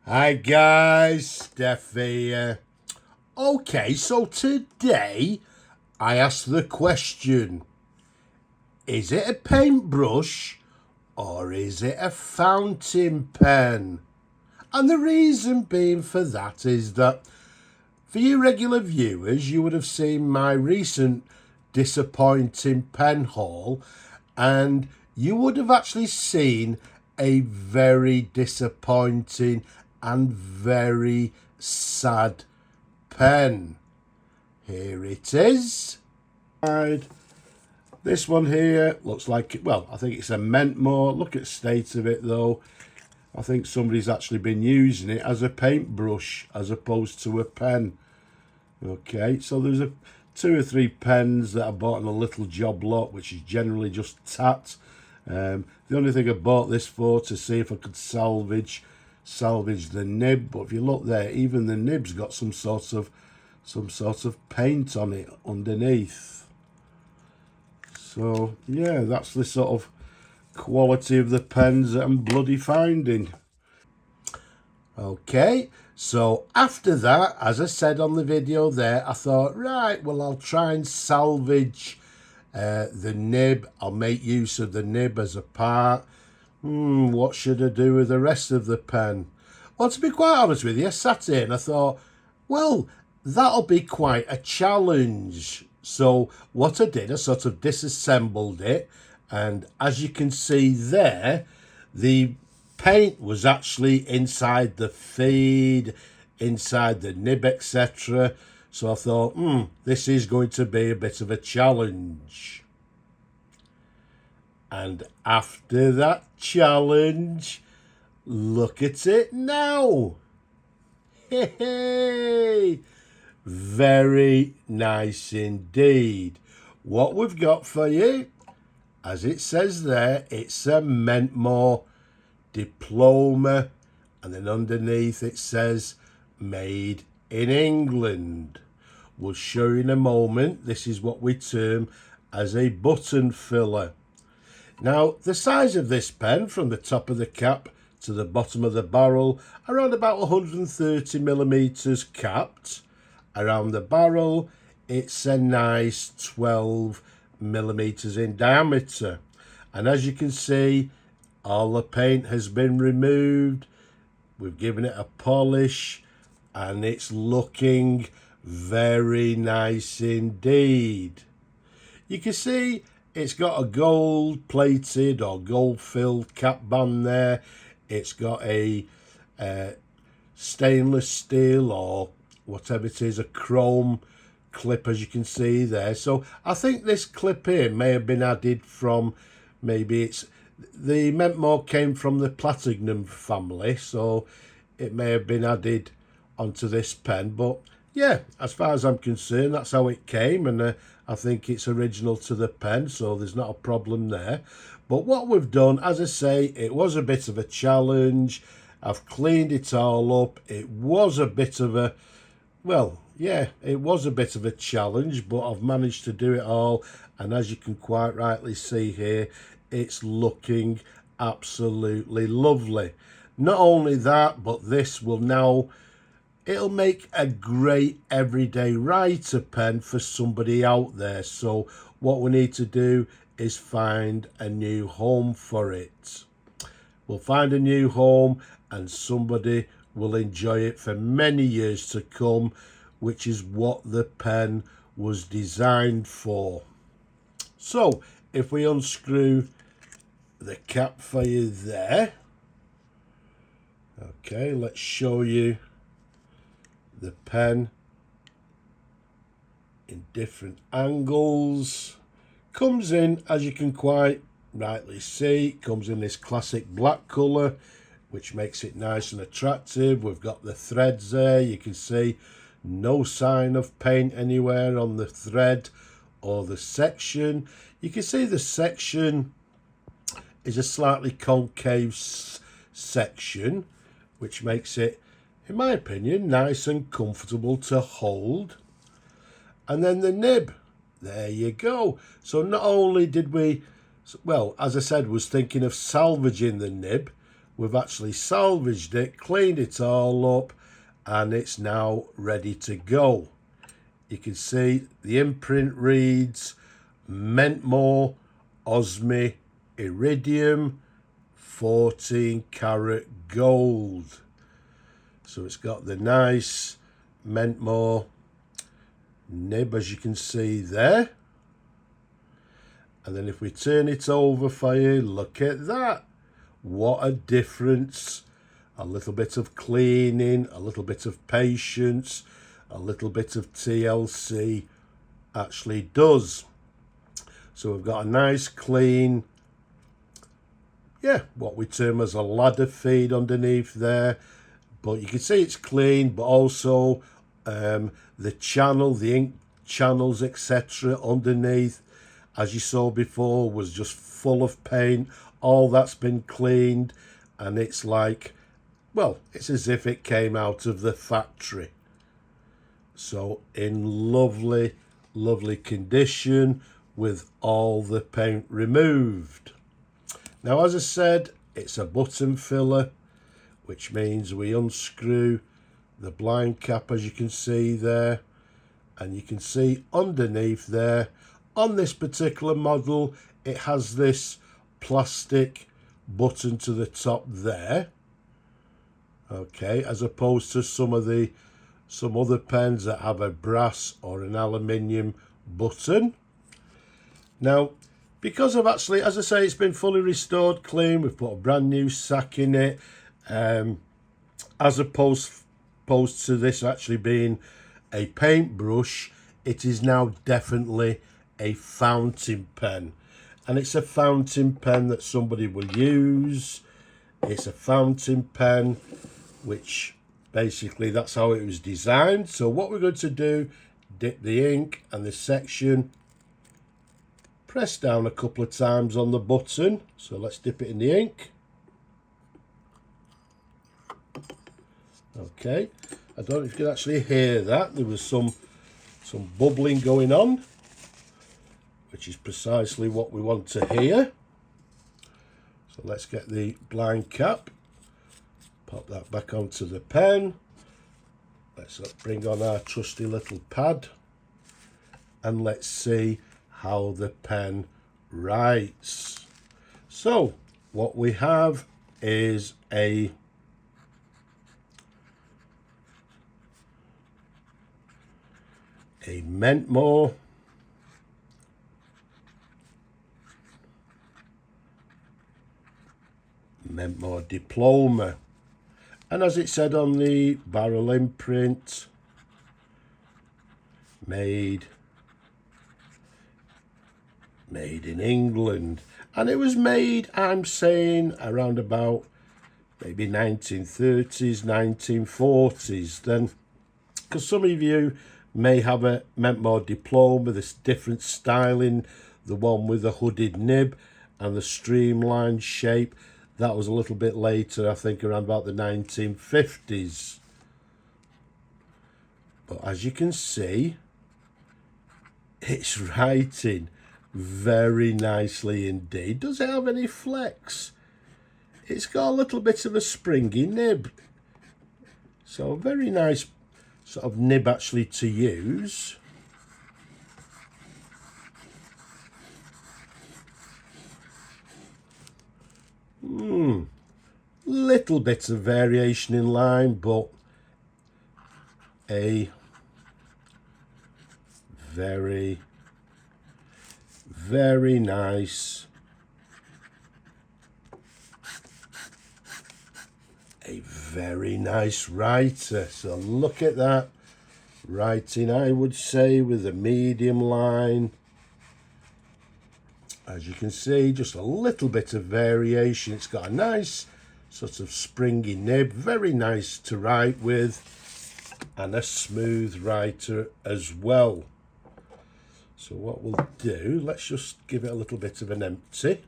Hi guys, Steph here. Okay, so today I asked the question, is it a paintbrush or is it a fountain pen? And the reason being for that is that for you regular viewers, you would have seen my recent disappointing pen haul, and you would have actually seen a very disappointing and very sad pen. Here it is. This one here looks like, well, I think it's a Mentmore. Look at the state of it though. I think somebody's actually been using it as a paintbrush as opposed to a pen. Okay, so there's two or three pens that I bought in a little job lot, which is generally just tat. The only thing I bought this for to see if I could salvage the nib, but if you look there, even the nib's got some sort of paint on it underneath. So yeah, that's the sort of quality of the pens that I'm bloody finding. Okay, so after that, as I said on the video there, I thought, right, well, I'll try and salvage the nib. I'll make use of the nib as a part. What should I do with the rest of the pen? Well, to be quite honest with you, I sat here and I thought, well, that'll be quite a challenge. So what I did, I sort of disassembled it. And as you can see there, the paint was actually inside the feed, inside the nib, etc. So I thought, this is going to be a bit of a challenge. And after that challenge, look at it now. Hey, very nice indeed. What we've got for you, as it says there, it's a Mentmore diploma, and then underneath it says made in England. We'll show you in a moment. This is what we term as a button filler. Now, the size of this pen from the top of the cap to the bottom of the barrel, around about 130 millimeters capped. Around the barrel, it's a nice 12 millimeters in diameter. And as you can see, all the paint has been removed. We've given it a polish and it's looking very nice indeed. You can see it's got a gold plated or gold filled cap band there. It's got a stainless steel or whatever it is, a chrome clip, as you can see there. So I think this clip here may have been added from, maybe it's, the Mentmore came from the Platinum family, so it may have been added onto this pen. But yeah, as far as I'm concerned, that's how it came, and I think it's original to the pen, so there's not a problem there. But what we've done, as I say, it was a bit of a challenge. I've cleaned it all up. It was a bit of a, well, yeah, it was a bit of a challenge, but I've managed to do it all. And as you can quite rightly see here, it's looking absolutely lovely. Not only that, but this will now, it'll make a great everyday writer pen for somebody out there. So what we need to do is find a new home for it. We'll find a new home and somebody will enjoy it for many years to come, which is what the pen was designed for. So if we unscrew the cap for you there, okay, let's show you the pen in different angles. Comes in, as you can quite rightly see, comes in this classic black colour, which makes it nice and attractive. We've got the threads there. You can see no sign of paint anywhere on the thread or the section. You can see the section is a slightly concave section, which makes it, in my opinion, nice and comfortable to hold. And then the nib, there you go. So not only did we, well, as I said, was thinking of salvaging the nib, we've actually salvaged it, cleaned it all up, and it's now ready to go. You can see the imprint reads Mentmore Osmi Iridium 14 karat gold. So it's got the nice Mentmore nib, as you can see there. And then if we turn it over for you, look at that. What a difference. A little bit of cleaning, a little bit of patience, a little bit of TLC actually does. So we've got a nice clean, what we term as a ladder feed underneath there. But you can see it's clean, but also the channel, the ink channels, etc. underneath, as you saw before, was just full of paint. All that's been cleaned, and it's like, well, it's as if it came out of the factory. So in lovely, lovely condition with all the paint removed. Now, as I said, it's a button filler, which means we unscrew the blind cap, as you can see there, and you can see underneath there, on this particular model, it has this plastic button to the top there, okay, as opposed to some other pens that have a brass or an aluminium button. Now, because of actually, as I say, it's been fully restored, clean, we've put a brand new sack in it, as opposed to this actually being a paintbrush, it is now definitely a fountain pen. And it's a fountain pen that somebody will use. It's a fountain pen, which basically that's how it was designed. So what we're going to do, dip the ink and the section, press down a couple of times on the button. So let's dip it in the ink. Okay, I don't know if you can actually hear that. There was some bubbling going on, which is precisely what we want to hear. So let's get the blind cap, pop that back onto the pen. Let's bring on our trusty little pad, and let's see how the pen writes. So what we have is a Mentmore diploma, and as it said on the barrel imprint, made in England. And it was made, I'm saying, around about maybe 1930s, 1940s. Then, because some of you may have a Mentmore diploma, this different styling, the one with the hooded nib and the streamlined shape, that was a little bit later, I think around about the 1950s. But as you can see, it's writing very nicely indeed. Does it have any flex? It's got a little bit of a springy nib, so a very nice sort of nib actually to use. Little bit of variation in line, but a very, very nice, writer. So look at that writing, I would say, with a medium line. As you can see, just a little bit of variation. It's got a nice sort of springy nib, very nice to write with, and a smooth writer as well. So what we'll do, let's just give it a little bit of an empty.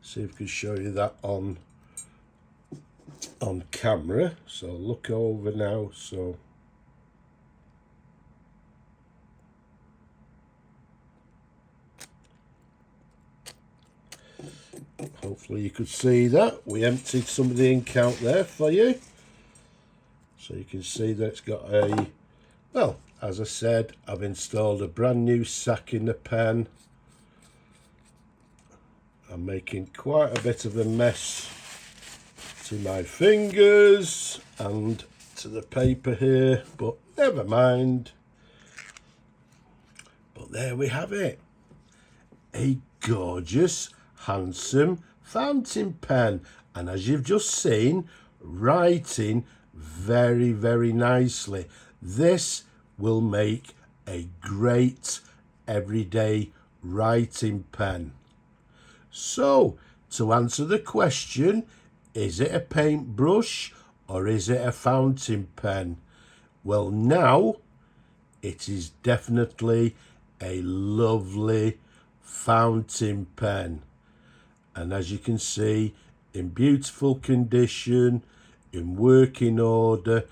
See if we can show you that on camera. So look over now. So Hopefully you could see that. We emptied some of the ink out there for you. So you can see that it's got a, well, as I said, I've installed a brand new sack in the pen. I'm making quite a bit of a mess to my fingers and to the paper here, but never mind. But there we have it. A gorgeous, handsome fountain pen. And as you've just seen, writing very, very nicely. This will make a great everyday writing pen. So, to answer the question, is it a paintbrush or is it a fountain pen? Well, now it is definitely a lovely fountain pen. And as you can see, in beautiful condition, in working order,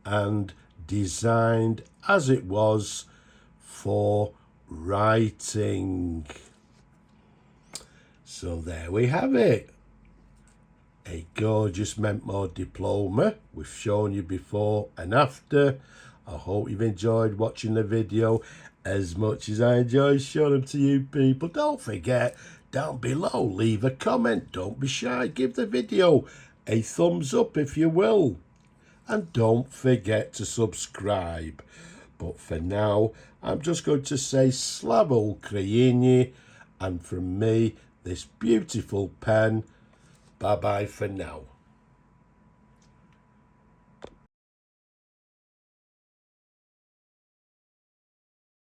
and designed as it was for writing. So there we have it. A gorgeous Mentmore diploma. We've shown you before and after. I hope you've enjoyed watching the video as much as I enjoy showing them to you people. Don't forget, down below, leave a comment. Don't be shy. Give the video a thumbs up if you will. And don't forget to subscribe. But for now, I'm just going to say Slava Ukraini. And from me, this beautiful pen, bye-bye for now.